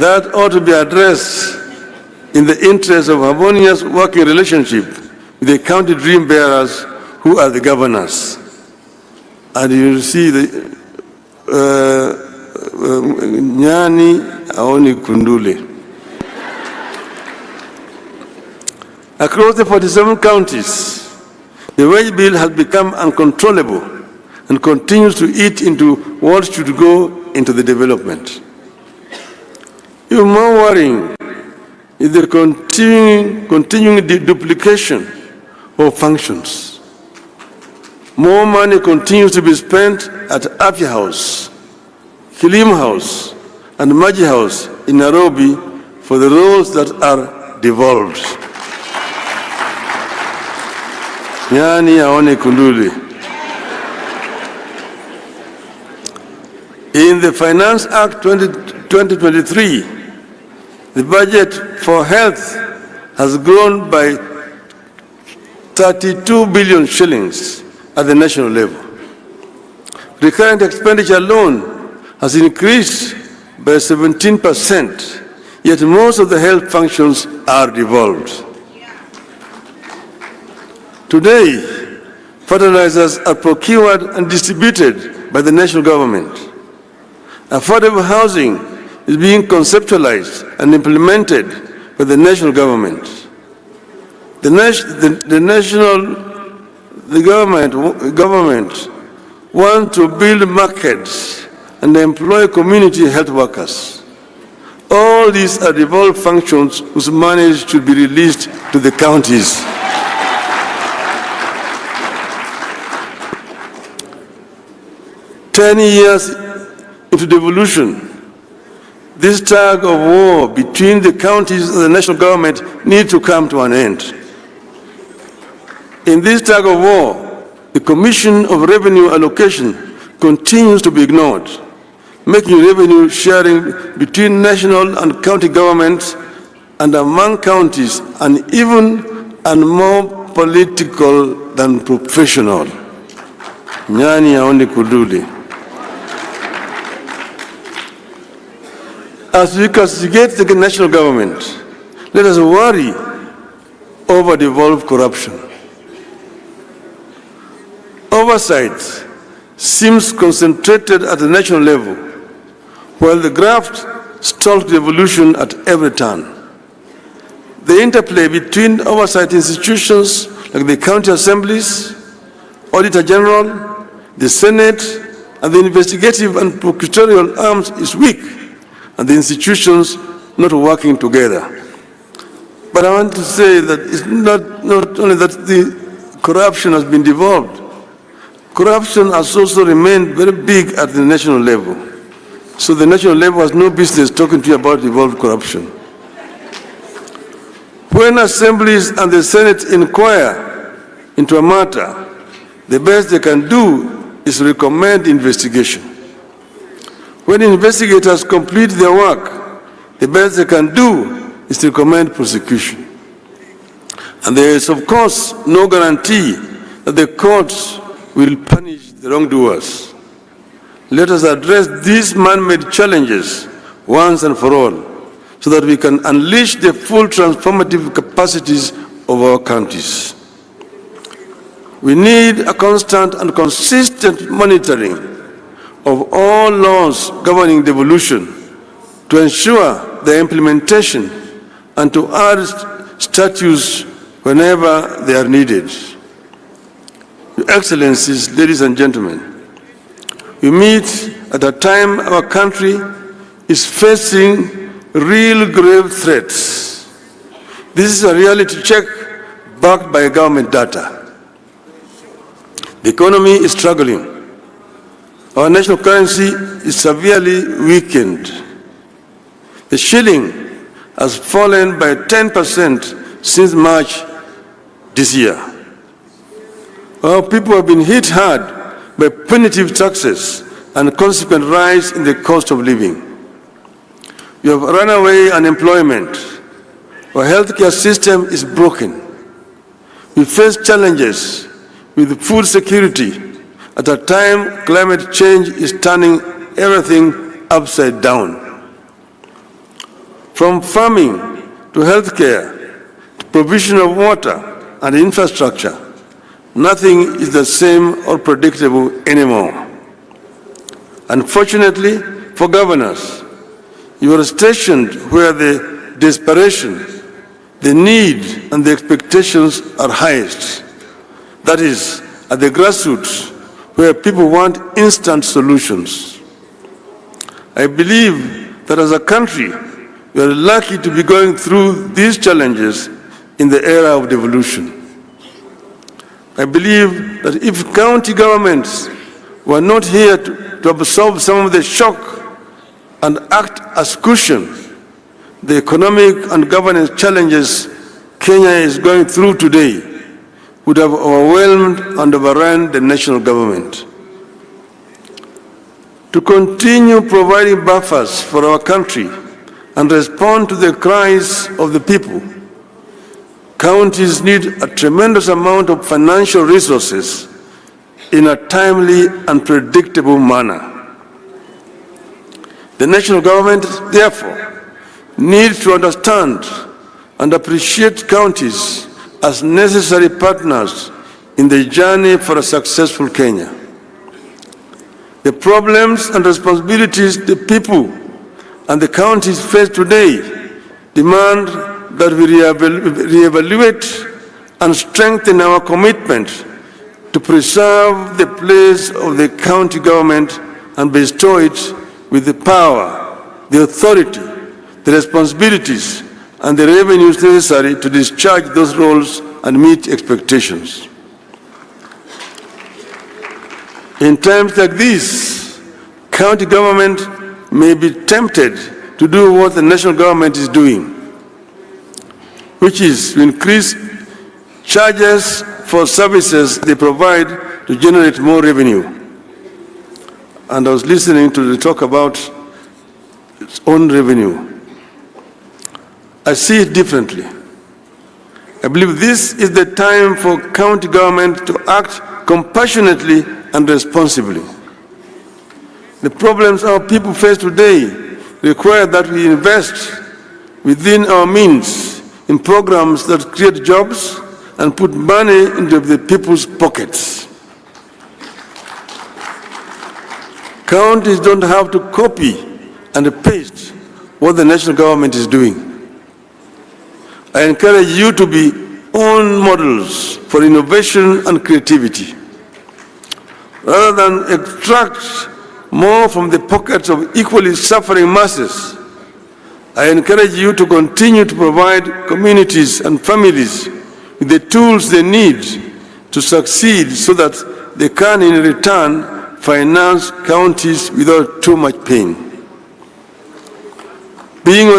that ought to be addressed in the interest of harmonious working relationship with the county dream bearers who are the governors. And you see the Nyani Aoni Kundule. Across the 47 counties, the wage bill has become uncontrollable and continues to eat into what should go into the development. Even more worrying is the continuing duplication of functions. More money continues to be spent at Afya House, Kilim House, and Maji House in Nairobi for the roles that are devolved. Nyani aone kunduli. In the Finance Act 2023, the budget for health has grown by 32 billion shillings at the national level. Recurrent expenditure alone has increased by 17%, yet most of the health functions are devolved. Today, fertilizers are procured and distributed by the national government. Affordable housing is being conceptualized and implemented by the national government. The government wants to build markets and employ community health workers. All these are devolved functions whose money should be released to the counties. "10 years into devolution, this tug of war between the counties and the national government needs to come to an end. In this tug of war, the Commission of Revenue Allocation continues to be ignored, making revenue sharing between national and county governments and among counties uneven and more political than professional." Nyani aone kuduli. As we castigate the national government, let us worry over devolved corruption. Oversight seems concentrated at the national level, while the graft stalks devolution at every turn. The interplay between oversight institutions like the county assemblies, Auditor General, the Senate, and the investigative and prosecutorial arms is weak, and the institutions not working together. But I want to say that it's not only that the corruption has been devolved, corruption has also remained very big at the national level. So the national level has no business talking to you about devolved corruption. When assemblies and the Senate inquire into a matter, the best they can do is recommend investigation. When investigators complete their work, the best they can do is to recommend prosecution. And there is, of course, no guarantee that the courts will punish the wrongdoers. Let us address these man-made challenges once and for all, so that we can unleash the full transformative capacities of our counties. We need a constant and consistent monitoring of all laws governing devolution to ensure their implementation and to add statutes whenever they are needed. Your Excellencies, ladies and gentlemen, we meet at a time our country is facing real grave threats. This is a reality check backed by government data. The economy is struggling. Our national currency is severely weakened. The shilling has fallen by 10% since March this year. Our people have been hit hard by punitive taxes and consequent rise in the cost of living. We have runaway unemployment. Our healthcare system is broken. We face challenges with food security at a time climate change is turning everything upside down. From farming to healthcare to provision of water and infrastructure, nothing is the same or predictable anymore. Unfortunately for governors, you are stationed where the desperation, the need, and the expectations are highest. That is, at the grassroots, where people want instant solutions. I believe that as a country, we are lucky to be going through these challenges in the era of devolution. I believe that if county governments were not here to absorb some of the shock and act as cushion, the economic and governance challenges Kenya is going through today would have overwhelmed and overrun the national government. To continue providing buffers for our country and respond to the cries of the people, counties need a tremendous amount of financial resources in a timely and predictable manner. The national government, therefore, needs to understand and appreciate counties as necessary partners in the journey for a successful Kenya. The problems and responsibilities the people and the counties face today demand that we reevaluate and strengthen our commitment to preserve the place of the county government and bestow it with the power, the authority, the responsibilities, and the revenues necessary to discharge those roles and meet expectations. In times like these, county government may be tempted to do what the national government is doing, which is to increase charges for services they provide to generate more revenue. And I was listening to the talk about its own revenue. I see it differently. I believe this is the time for county government to act compassionately and responsibly. The problems our people face today require that we invest within our means in programs that create jobs and put money into the people's pockets. Counties don't have to copy and paste what the national government is doing. I encourage you to be own models for innovation and creativity. Rather than extract more from the pockets of equally suffering masses, I encourage you to continue to provide communities and families with the tools they need to succeed so that they can in return finance counties without too much pain. Being on